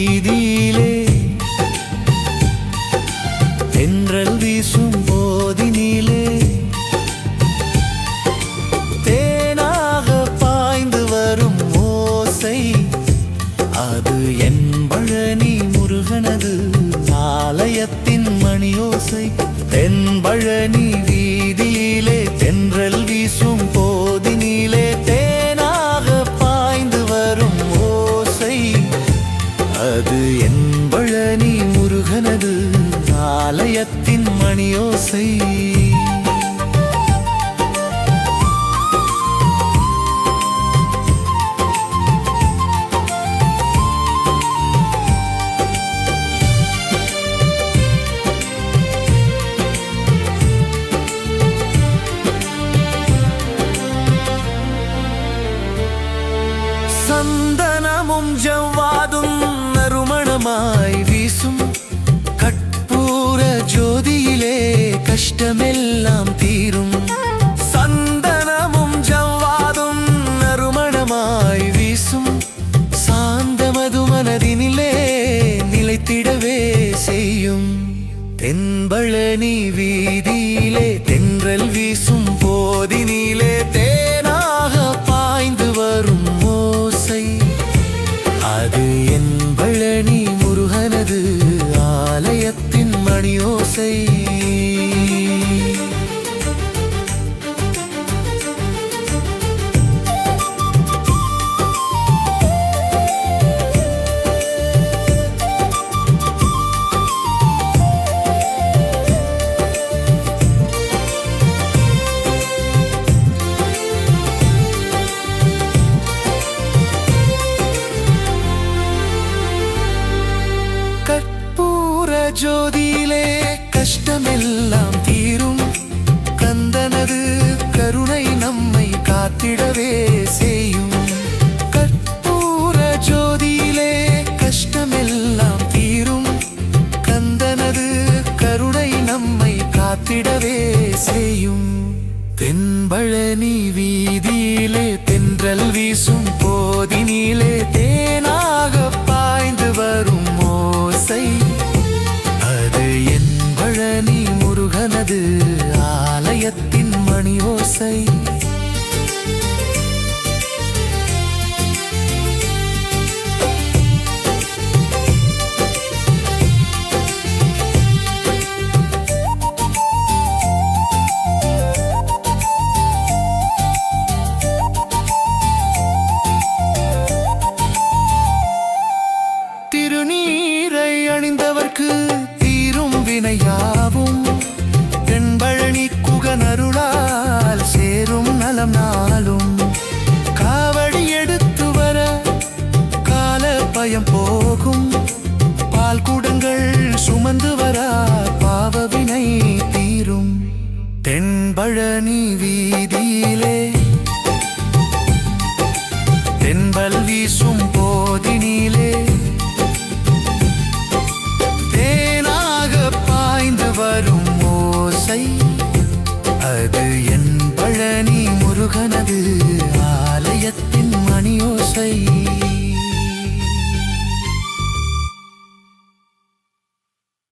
வீதியிலே தென்றல் வீசும் போதினிலே தேனாக பாய்ந்து வரும் ஓசை அது என் பழனி முருகனது ஆலயத்தின் மணியோசை. தென்பழனி வீதியிலே தென்றல் வீசும் போதினிலே தேனாக பாய்ந்து வரும் ஓசை அது என் பழனி முருகனது ஆலயத்தின் மணியோசை. சந்தனமும் ஜவ்வாதும் நறுமணமாய் வீசும் கற்பூர ஜோதியிலே கஷ்டமெல்லாம் தீரும். சந்தனமும் ஜவ்வாதும் நறுமணமாய் வீசும் சாந்தமது மனதினிலே நிலைத்திடவே செய்யும். தென்பழனி வீதியிலே தென்றல் வீசும் போதினிலே தேனாக பாய்ந்து வரும் ஓசை அது என் பழனி முருகனது ஆலயத்தின் மணியோசை. கற்பூர ஜோதியிலே கஷ்டமெல்லாம் தீரும். கந்தனது கருணை நம்மை காத்திடவே செய்யும். கற்பூர ஜோதியிலே கஷ்டமெல்லாம் தீரும். கந்தனது கருணை நம்மை காத்திடவே செய்யும். தென்பழனி வீதியிலே தென்றல் வீசும் போதினிலே தேனாக பாய்ந்து வரும் ஓசை அது என் பழனி முருகனது ஆலயத்தின் மணியோசை. திருநீரை அணிந்தவர்க்கு தீரும் வினையாவும் தென்பழனி குகனருளால் சேரும் நலம் நாளும். காவடி எடுத்து வர கால பயம் போகும். பால் குடங்கள் சுமந்து வர பாவவினை தீரும். தென்பழனி வீதியிலே தென்பல் வீசும் போதினிலே வரும் ஓசை அது என் பழனி முருகனது ஆலயத்தின் மணியோசை.